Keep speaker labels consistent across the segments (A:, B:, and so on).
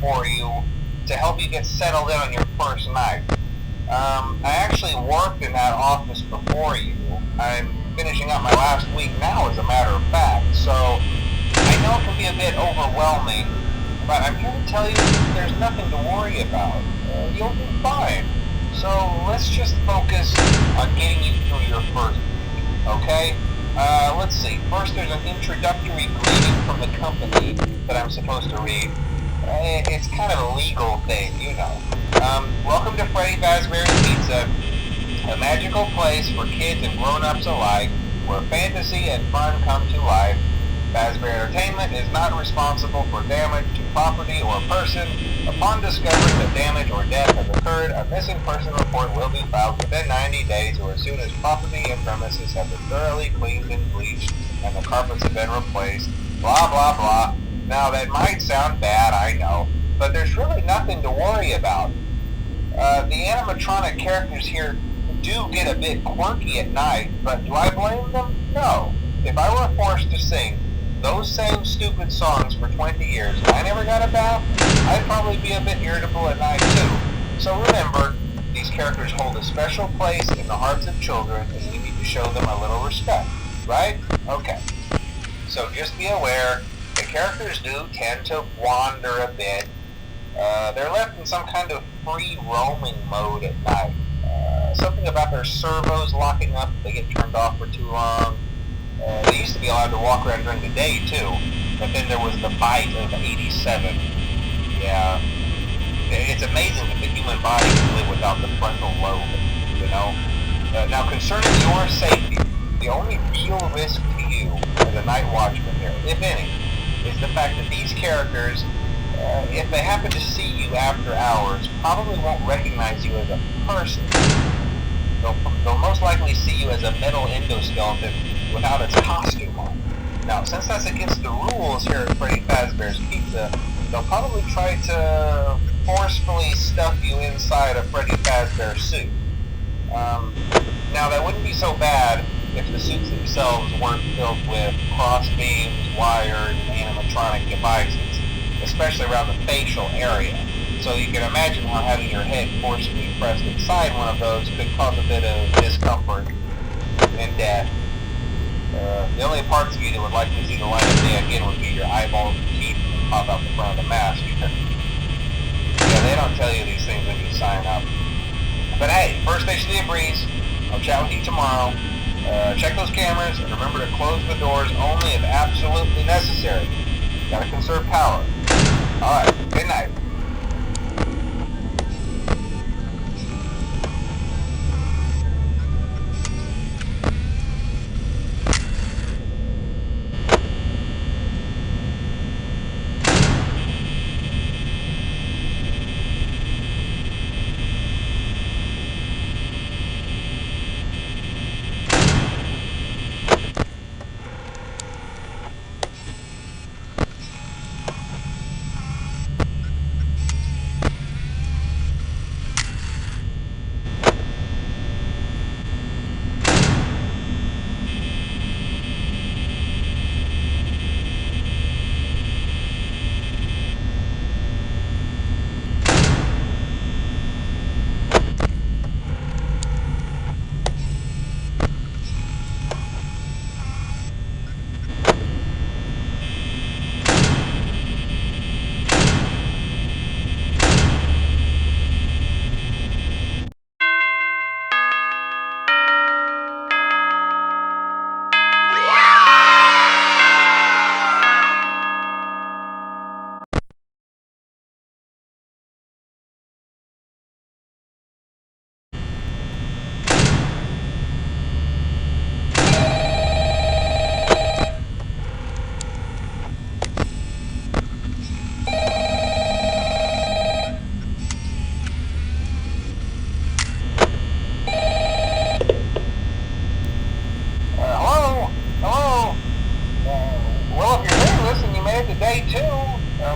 A: for you to help you get settled in on your first night. I actually worked in that office before you. I'm finishing up my last week now, as a matter of fact, so I know it can be a bit overwhelming, but I'm here to tell you there's nothing to worry about. You'll be fine. So let's just focus on getting you through your first week, okay? Let's see. First, there's an introductory greeting from the company that I'm supposed to read. It's kind of a legal thing, you know. Welcome to Freddy Fazbear's Pizza, a magical place for kids and grown-ups alike, where fantasy and fun come to life. Fazbear Entertainment is not responsible for damage to property or person. Upon discovering that damage or death has occurred, a missing person report will be filed within 90 days or as soon as property and premises have been thoroughly cleaned and bleached and the carpets have been replaced. Blah, blah, blah. Now, that might sound bad, I know, but there's really nothing to worry about. The animatronic characters here do get a bit quirky at night, but do I blame them? No. If I were forced to sing those same stupid songs for 20 years and I never got a bath, I'd probably be a bit irritable at night too. So remember, these characters hold a special place in the hearts of children and we need to show them a little respect, right? Okay. So just be aware, the characters do tend to wander a bit. They're left in some kind of free roaming mode at night. Something about their servos locking up if they get turned off for too long. They used to be allowed to walk around during the day too, but then there was the bite of 87. Yeah. It's amazing that the human body can live without the frontal lobe, you know? Now concerning your safety, the only real risk to you as a night watchman here, if any, is the fact that these characters, if they happen to see you after hours, probably won't recognize you as a person. They'll most likely see you as a metal endoskeleton without its costume on. Now, since that's against the rules here at Freddy Fazbear's Pizza, they'll probably try to forcefully stuff you inside a Freddy Fazbear suit. Now, that wouldn't be so bad if the suits themselves weren't filled with cross beams, wires, and animatronic devices, especially around the facial area. So you can imagine how having your head forcefully pressed inside one of those could cause a bit of discomfort and death. The only parts of you that would likely see the light of day again would be your eyeballs and teeth that pop out the front of the mask. Yeah, they don't tell you these things when you sign up. But hey, first station of the breeze. I'll chat with you tomorrow. Check those cameras and remember to close the doors only if absolutely necessary. Gotta conserve power. Alright, good night.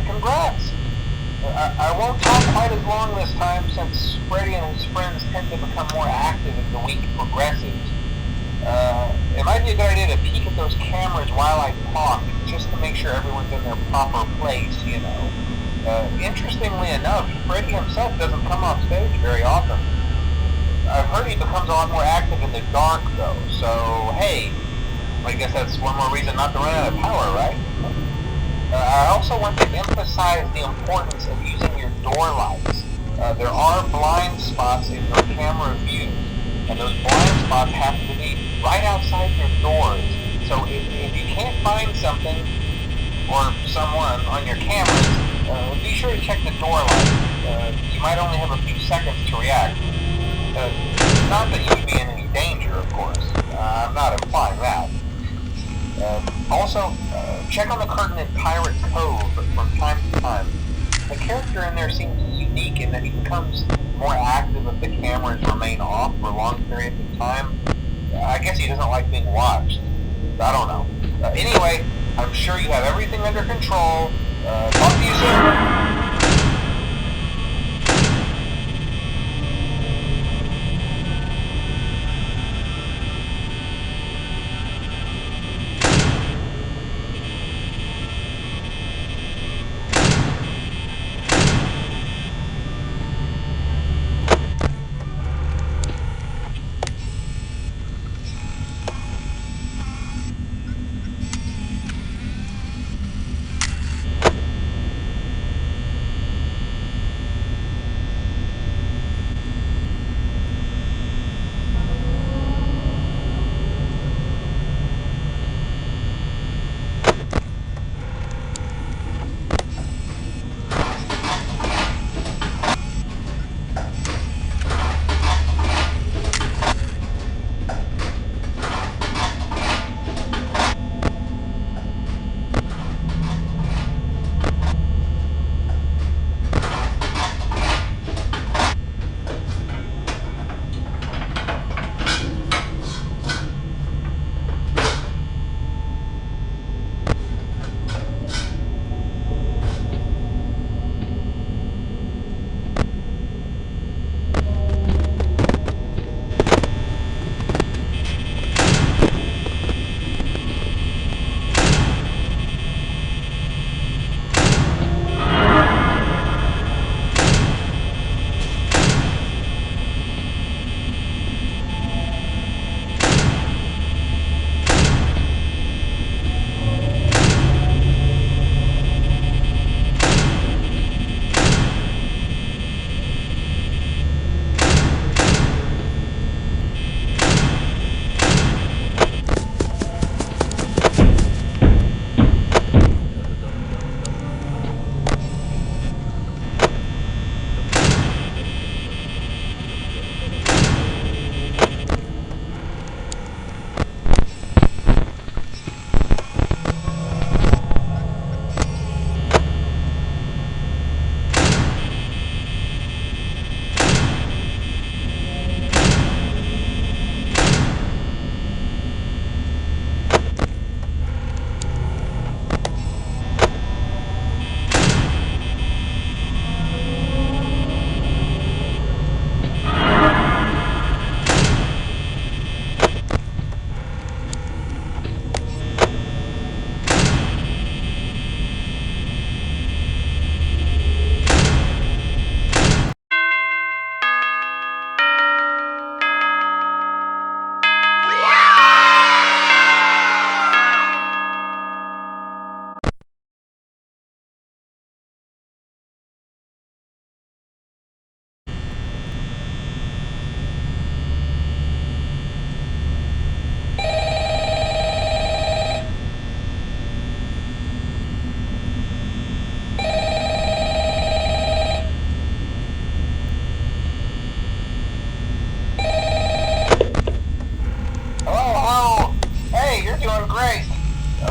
A: Congrats! I won't talk quite as long this time since Freddy and his friends tend to become more active as the week progresses. It might be a good idea to peek at those cameras while I talk, just to make sure everyone's in their proper place, you know. Interestingly enough, Freddy himself doesn't come off stage very often. I've heard he becomes a lot more active in the dark, though, so hey, I guess that's one more reason not to run out of power, right? I also want to emphasize the importance of using your door lights. There are blind spots in your camera view, and those blind spots happen to be right outside your doors. So if you can't find something or someone on your cameras, be sure to check the door light. You might only have a few seconds to react. Not that you would be in any danger, of course. I'm not implying that. Also, check on the curtain in Pirate Cove from time to time. The character in there seems unique in that he becomes more active if the cameras remain off for long periods of time. I guess he doesn't like being watched. I don't know. Anyway, I'm sure you have everything under control. Talk to you soon.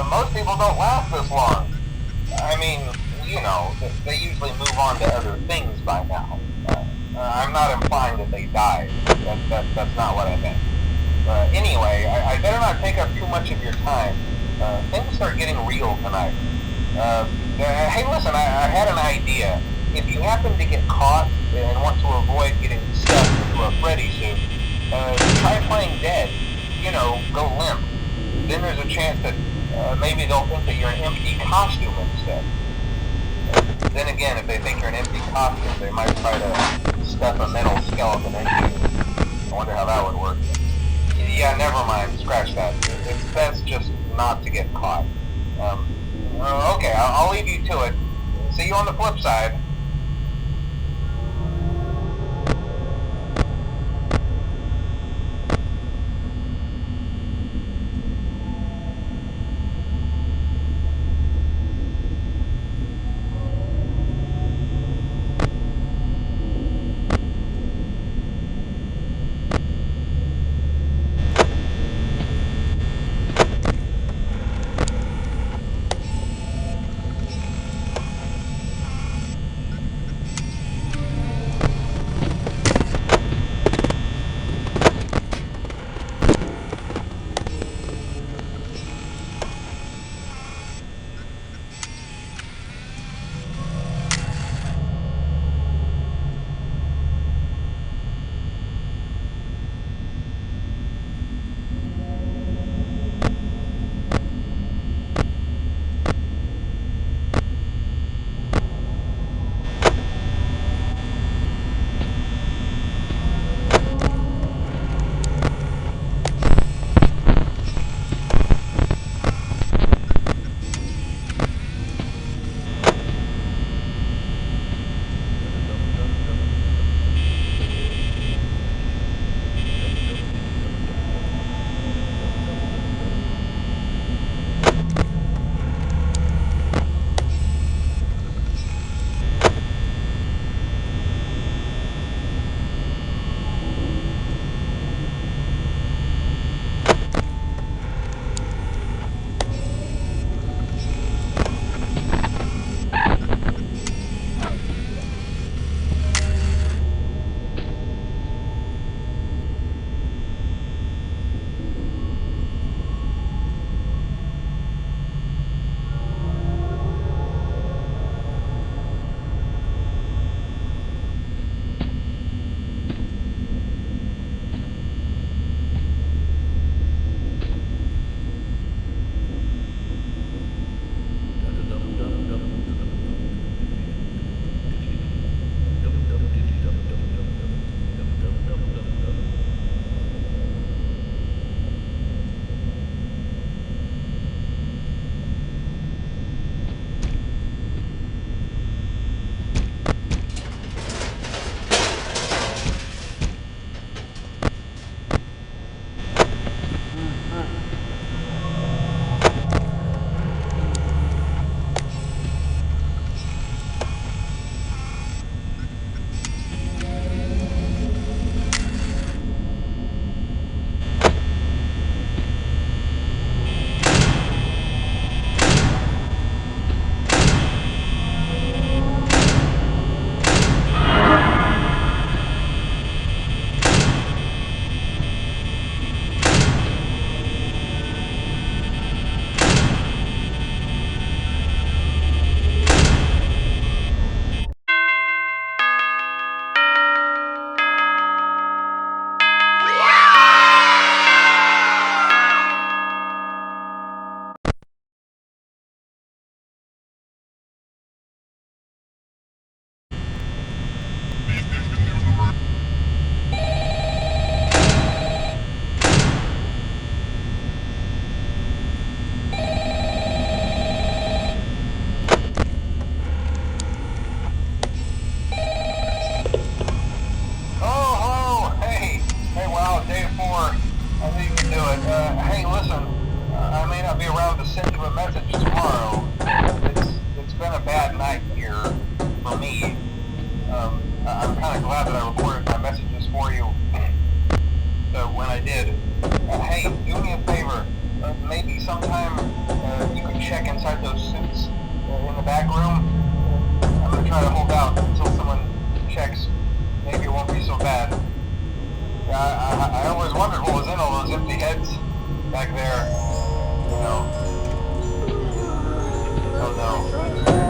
A: Most people don't last this long. I mean, you know, they usually move on to other things by now. I'm not implying that they died. That's not what I meant. Anyway, I better not take up too much of your time. Things start getting real tonight. Hey, listen, I had an idea. If you happen to get caught and want to avoid getting stuck into a Freddy suit, try playing dead. You know, go limp. Then there's a chance that maybe they'll think that you're an empty costume instead. Then again, if they think you're an empty costume, they might try to stuff a metal skeleton into you. I wonder how that would work. Yeah, never mind. Scratch that. It's best just not to get caught. Okay, I'll leave you to it. See you on the flip side. Hey, listen, I may not be around to send you a message tomorrow. It's been a bad night here for me. I'm kind of glad that I recorded my messages for you when I did. Hey, do me a favor. Maybe sometime you could check inside those suits in the back room. I'm going to try to hold out until someone checks. Maybe it won't be so bad. I always wondered what was in all those empty heads back there. You know. Oh no.